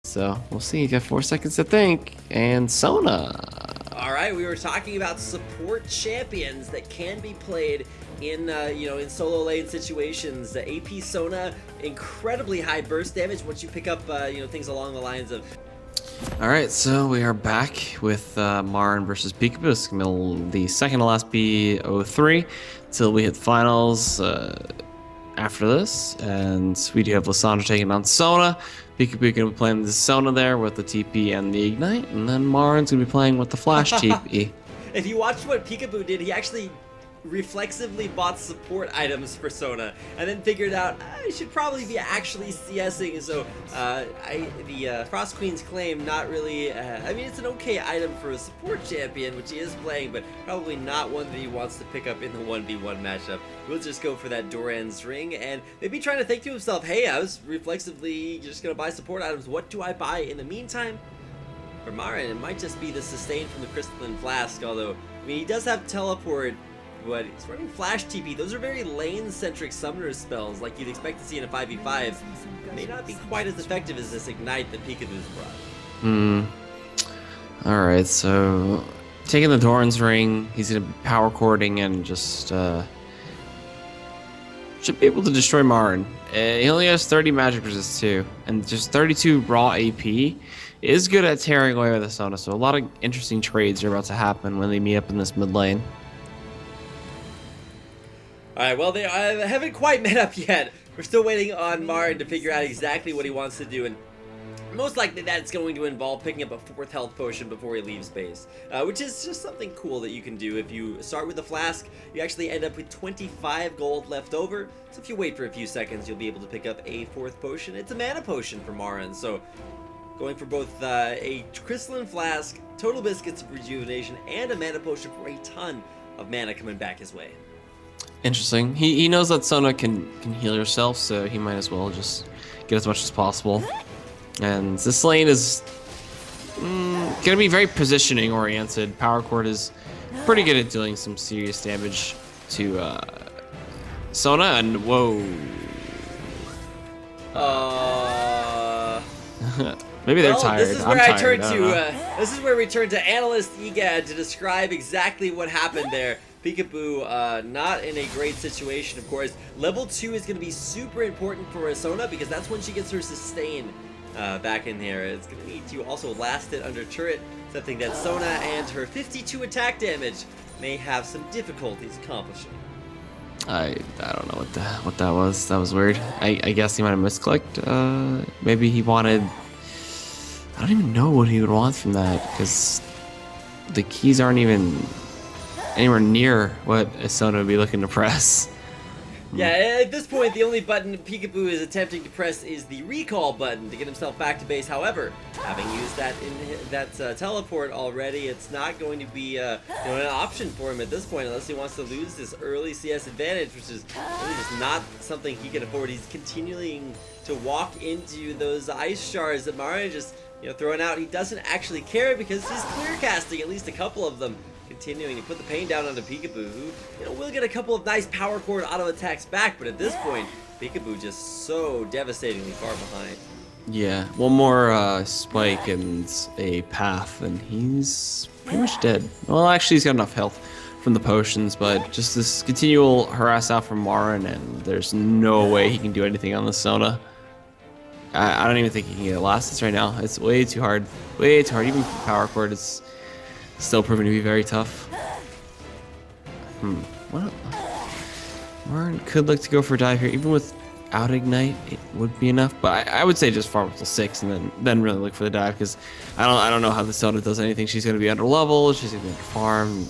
So we'll see. You got 4 seconds to think. And Sona. All right, we were talking about support champions that can be played in in solo lane situations. The AP Sona, incredibly high burst damage once you pick up things along the lines of. All right, so we are back with MaRin versus Picaboo. It's gonna be the second to last B03 until we hit finals after this, and we do have Lissandra taking on Sona. Picaboo gonna be playing the Sona there with the TP and the Ignite, and then MaRin's gonna be playing with the Flash TP. If you watched what Picaboo did, he actually reflexively bought support items for Sona and then figured out I should probably be actually CSing. So the Frost Queen's claim, not really, I mean, it's an okay item for a support champion, which he is playing, but probably not one that he wants to pick up in the 1v1 matchup. We'll just go for that Doran's Ring and maybe trying to think to himself, hey, I was reflexively just going to buy support items. What do I buy in the meantime? For MaRin, it might just be the sustain from the Crystalline Flask, although, I mean, he does have teleport, but he's running Flash TP. Those are very lane-centric summoner spells like you'd expect to see in a 5v5. May not be quite as effective as this Ignite that Picaboo's brought. Alright, so taking the Doran's Ring, he's going to be power cording and just should be able to destroy MaRin. He only has 30 magic resist too, and just 32 raw AP is good at tearing away with the Sona, so a lot of interesting trades are about to happen when they meet up in this mid lane. Alright, well, they haven't quite met up yet. We're still waiting on MaRin to figure out exactly what he wants to do, and most likely that's going to involve picking up a 4th health potion before he leaves base, which is just something cool that you can do. If you start with the flask, you actually end up with 25 gold left over, so if you wait for a few seconds, you'll be able to pick up a 4th potion. It's a mana potion for MaRin, so going for both a Crystalline Flask, Total Biscuits of Rejuvenation, and a mana potion for a ton of mana coming back his way. Interesting. He knows that Sona can heal herself, so he might as well just get as much as possible. And this lane is gonna be very positioning oriented. Power Chord is pretty good at dealing some serious damage to Sona, and whoa. Maybe they're tired. This is where this is where we turn to Analyst Egad to describe exactly what happened there. Picaboo, not in a great situation, of course. Level 2 is going to be super important for Sona because that's when she gets her sustain back in here. It's going to need to also last it under turret, something that Sona and her 52 attack damage may have some difficulties accomplishing. I don't know what that was. That was weird. I guess he might have misclicked. Maybe he wanted... I don't even know what he would want from that because the keys aren't even anywhere near what Sona would be looking to press. Yeah, at this point, the only button Picaboo is attempting to press is the recall button to get himself back to base. However, having used that teleport already, it's not going to be an option for him at this point unless he wants to lose this early CS advantage, which is really just not something he can afford. He's continuing to walk into those ice shards that MaRin just throwing out. He doesn't actually care because he's clear casting at least a couple of them. Continuing to put the pain down onto Picaboo, who will get a couple of nice power chord auto attacks back, but at this point, Picaboo just so devastatingly far behind. Yeah, one more spike and a path, and he's pretty much dead. Well, actually, he's got enough health from the potions, but just this continual harass out from MaRin, and there's no way he can do anything on the Sona. I don't even think he can get Elastis right now. It's way too hard. Way too hard. Even for power chord, it's still proving to be very tough. Well, MaRin could look to go for a dive here. Even without Ignite, it would be enough. But I would say just farm till 6 and then really look for the dive, because I don't know how the Sona does anything. She's going to be under level. She's going to be farm.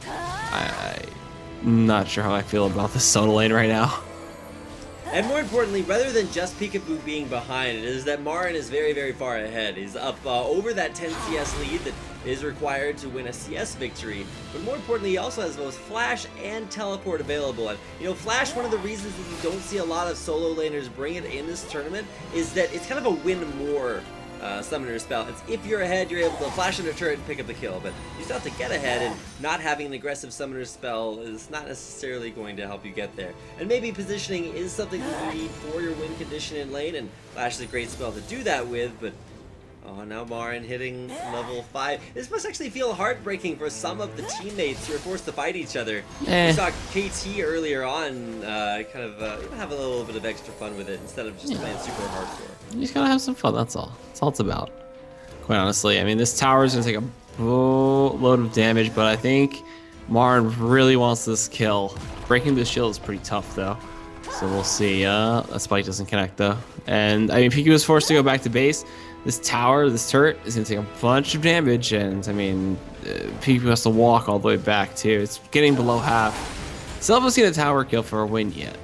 I'm not sure how I feel about this Sona lane right now. And more importantly, rather than just Picaboo being behind, it is that MaRin is very, very far ahead. He's up over that 10 CS lead that is required to win a CS victory. But more importantly, he also has both Flash and Teleport available. And, Flash, one of the reasons that you don't see a lot of solo laners bring it in this tournament is that it's kind of a win more Summoner's spell. It's if you're ahead, you're able to flash into turret and pick up the kill, but you still have to get ahead, and not having an aggressive Summoner's spell is not necessarily going to help you get there. And maybe positioning is something that you need for your win condition in lane, and Flash is a great spell to do that with, but oh, now MaRin hitting level 5. This must actually feel heartbreaking for some of the teammates who are forced to fight each other. We saw KT earlier on have a little bit of extra fun with it instead of just playing super hardcore. You just gotta have some fun, that's all. That's all it's about. Quite honestly, I mean, this tower is gonna take a load of damage, but I think MaRin really wants this kill. Breaking the shield is pretty tough, though. So we'll see. That spike doesn't connect, though. And, I mean, Picaboo was forced to go back to base. This tower, this turret, is going to take a bunch of damage, and, I mean, Picaboo has to walk all the way back, too. It's getting below half. Still haven't seen a tower kill for a win yet.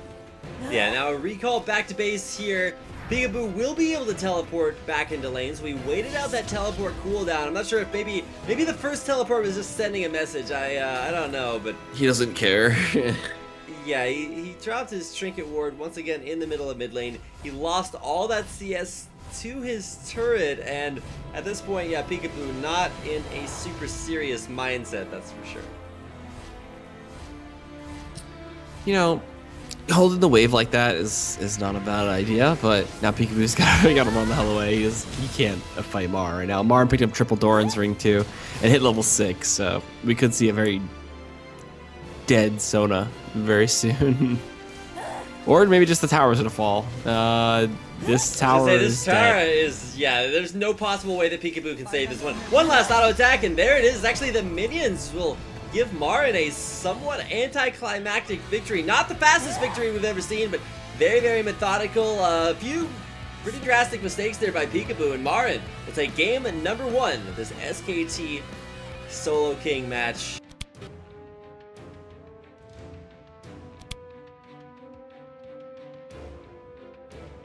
Yeah, now a recall back to base here. Picaboo will be able to teleport back into lanes. We waited out that teleport cooldown. I'm not sure if maybe the first teleport was just sending a message. I don't know, but He doesn't care. yeah, he dropped his trinket ward once again in the middle of mid lane. He lost all that CS to his turret, and at this point, yeah, Picaboo not in a super serious mindset, that's for sure. You know, holding the wave like that is not a bad idea, but now Picaboo's gotta run the hell away. He can't fight MaRin right now. MaRin picked up triple Doran's ring too and hit level 6, so we could see a very dead Sona very soon. Or maybe just the tower's gonna fall. This tower is dead. Yeah, there's no possible way that Picaboo can save this one. One last auto attack, and there it is. Actually, the minions will give MaRin a somewhat anticlimactic victory. Not the fastest victory we've ever seen, but very, very methodical. A few pretty drastic mistakes there by Picaboo, and MaRin will take game number 1 of this SKT Solo King match.